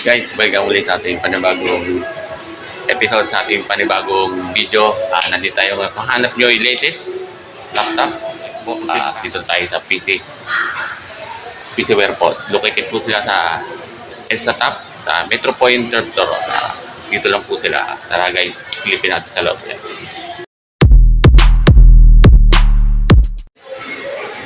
Guys, welcome ulit sa ating panibagong episode, sa ating panibagong video. Nandito tayo, kung hanap nyo yung latest laptop, dito tayo sa PCware po. Located po sila sa EDSA Top, sa Metro Point Third Floor. Dito lang po sila. Tara guys, silipin natin sa loob sila.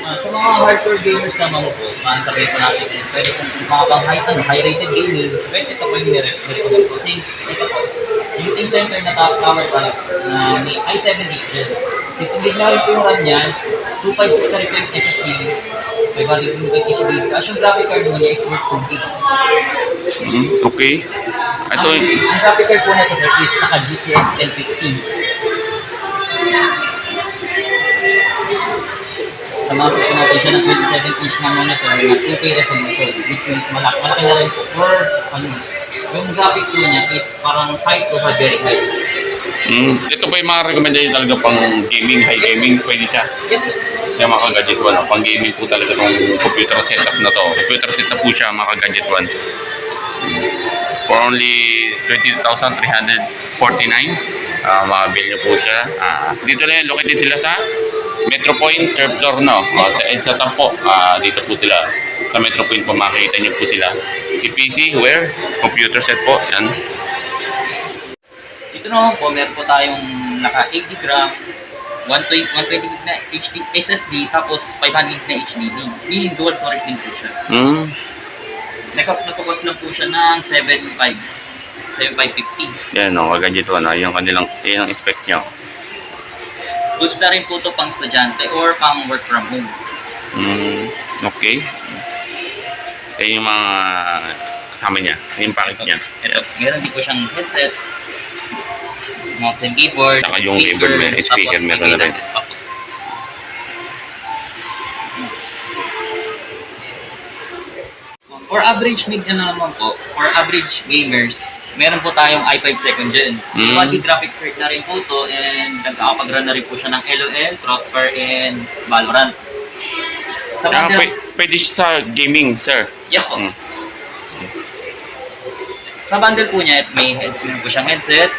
Sa mga hardcore gamers naman po, sabihin po natin, pwede kung mga high-rated gamers, pwede ito po yung nire-recommend ko. Since ito po, yung Team Center na tower type na may i7 Gen. 16 gig na rin po yung RAM niyan, 256 na rin po yung SSD, 512 HB. Kasi yung graphic card mo niya is worth 2 gig. Okay. Ito Ang graphic card po na ito sir is naka GTX 1050. Samahan po natin siya ng 27-inch na monitor na 2K resolution, which means malaki na rin po. Or yung graphics po niya is parang high to very high. Ito po yung mga recommendation talaga pang gaming, high gaming, pwede siya. Yes. Kaya mga gadget 1, pang gaming po talaga itong computer setup na to. Computer setup po siya mga gadget 1. For only 20,349, makabil nyo po siya. Dito na yan, located sila sa Metro Point, third floor, no? Sa EDSA Top po. Dito po sila. Sa Metro Point po, makikita nyo po sila. Si PCware, computer set po. Yan. Dito naman po, meron po tayong naka 80 gram, 120 gig na HD, SSD, tapos 500 na HDD. Meaning dual storage din po siya. Nagkakos lang po siya ng 7,550. Yan, no? Gadget 1. Yung kanilang, yan ang spec nyo. Gusto na rin po ito pang estudyante or pang work from home. Okay. Yung mga kasama niya, yung packet niya. Ito, meron din po siyang headset, mouse and keyboard, Saka yung keyboard, speaker meron na rin. For average need na naman po, for average gamers, meron po tayong i5 second gen. 1D graphic card na rin po ito, and nagkakapag-run na rin po siya ng LOL, Crossfire, and Valorant. Sa Pwede siya sa gaming, sir. Yes po. Sa bundle po niya, may meron po siyang headset,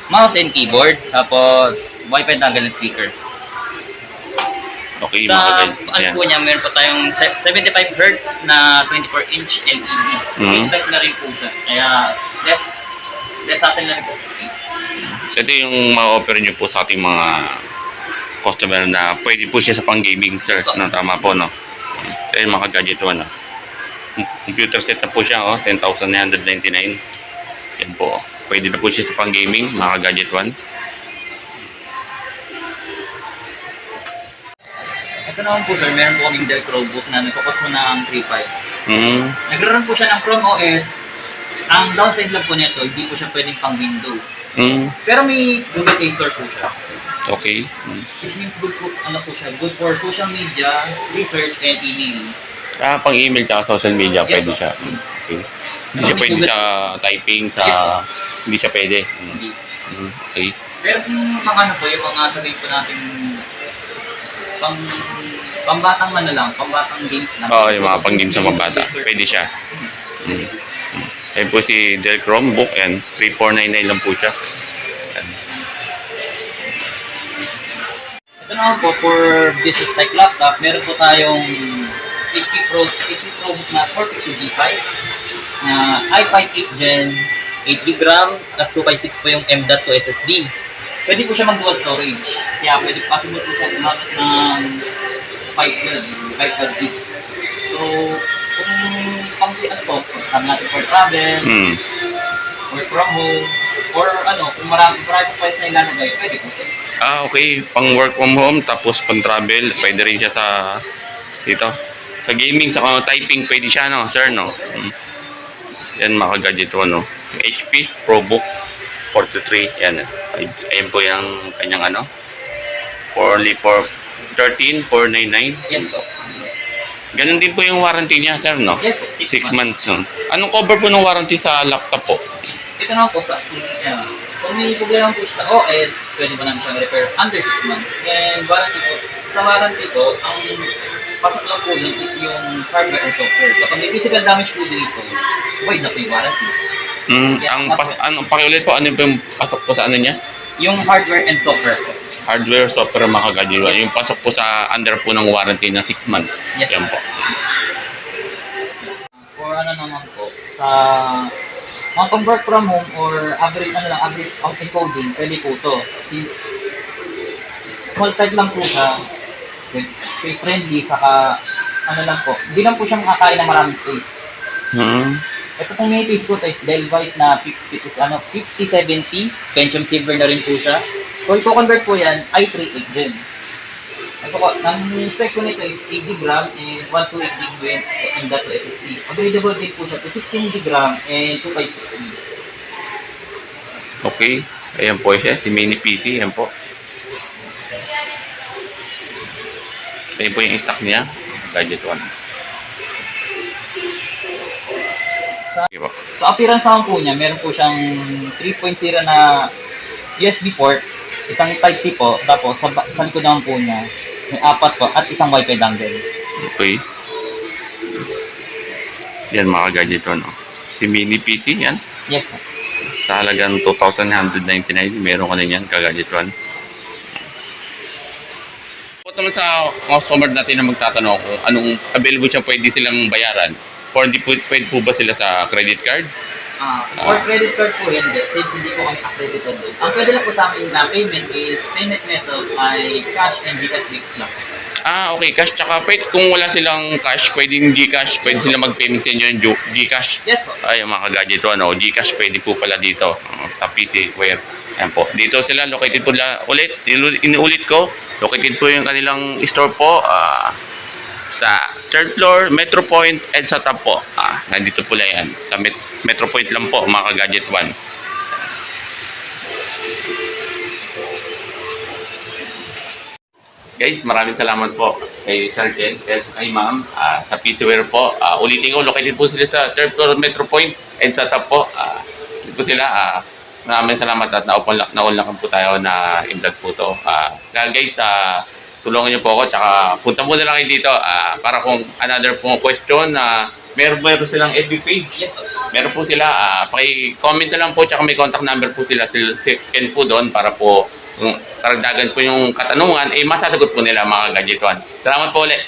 mouse and keyboard, tapos Wi-Fi dongle and speaker. Okay, Sa ano po niya, meron po tayong 75 Hz na 24-inch LED. Screen type na rin po siya. Kaya less hassle na rin po sa space. Ito yung ma-offer nyo po sa ating mga customer na pwede po siya sa pang-gaming, sir. No, tama po, no? Ito yung mga gadget 1, no? Computer set na po siya, 10,999. Yan po. Pwede na po siya sa pang-gaming, mga gadget 1. Ito naman po sir, meron po kaming Dell Chromebook na nagkakos po ng 3.5. Nag-run po siya ng Chrome OS. Ang downside lang po nito, hindi po siya pwedeng pang Windows. Pero may Google Play Store po siya. Okay. Which means good po, ano po siya, good for social media, research, and email. Pang email tsaka social media, Yes, pwede siya. Okay. Hindi siya pwede sa typing, sa... Hindi siya pwede. Okay. Pero kung mga ano po, yung mga sabihin po natin pambatang man na lang, pambatang games lang. Yung mga pang-games sa mabata. Pwede siya. Ayun po si Dell Chromebook, and 3,499 lang po siya. Ito naman po, for business type laptop, meron po tayong HP ProBook na 450G5 na i5 8 Gen, 8GB RAM, plus 256 po yung M.2 SSD. Pwede po siya mag-dual storage. Kaya pwede possible po siya gumamit ng 512 gig. So, kung ano po, sabi natin for travel, work from home, or ano, kung marami po price na ilalagay, pwede po. Okay. Pang work from home, tapos pang travel, pwede rin siya sa dito. Sa gaming, sa typing, pwede siya, no? Sir, no? Yan, mga gadget 1, no? HP ProBook 43, yan. Ayan po yung kanyang ano. For only for 13,499. Yes po. Ganun din po yung warranty niya, sir, no? Yes po, 6 months, no? Anong cover po ng warranty sa laptop po? Ito naman po sa kung may problema po siya sa OS, pwede po namin siyang repair under 6 months. And warranty po, sa warranty po, ang pasok lang po yun is yung hardware and software. Kapag may physical damage po dito, void na po yung warranty. Ang pakiulit po, ano yung pasok po sa ano niya? Yung hardware and software po. Hardware, software, mga kagajiwan. Yung pasok po sa under po ng warranty na 6 months. Yes, Yan po. For ano naman po, sa mga pang work from home or average out encoding, pwede po to. Since small type lang po siya, space friendly, saka ano lang po, hindi lang po siya makakain ng maraming space. Ito pong may piece ko to is Dell Vice na 5070, Pentium Silver na rin po siya. So, i-convert po yan, i3 Gen. Ito po, ang specs ko nito is 8GB RAM and 128GB and .2 SSD. Available din po siya to 16GB RAM and 256GB. Okay. Ayan po siya, si mini PC. Ayan po. Ayan po yung stock niya. Gadget 1. Okay po. Sa appearance naman po niya, meron po siyang 3.0 na USB port, isang Type-C po, tapos sa likod naman po niya, may 4 po, at isang Wi-Fi dongle. Okay. Yan mga gadget 1. Si mini PC yan. Yes po. Sa halagang 2,199, meron ka na yan, kagadget 1. Kung naman sa customer natin na magtatanong kung anong available siya pwede silang bayaran, or hindi pwede po ba sila sa credit card? For credit card po yan, since hindi po kami accredited doon. Ang pwede lang po sa amin na payment method ay cash and GCash lang. Okay, cash tsaka pwede, kung wala silang cash, pwedeng Gcash, pwede sila mag-payment sa inyo yung Gcash. Yes po. Ay, mga gadget Gcash pwede po pala dito sa PC Ware. Ayan po. Dito sila, located po ulit. Inuulit ko, located po yung kanilang store po sa 3rd floor, Metro Point, and sa top po. Nandito po lang yan. Sa Metro Point lang po, mga gadget 1. Guys, maraming salamat po kay Sir Jen, kay Ma'am, sa PCware po. Ulitin ko, located po sila sa 3rd floor Metro Point and sa top po. Dito po sila. Maraming salamat at naunlakan po tayo na i-vlog po to. Guys, tulungan niyo po ako, tsaka punta muna lang kayo dito para kung another po question na meron silang FB page. Yes po. Meron po sila, paki-comment na lang po, tsaka may contact number po sila, send po doon para po kung karagdagan po yung katanungan, masasagot po nila mga gadget 1. Salamat po ulit.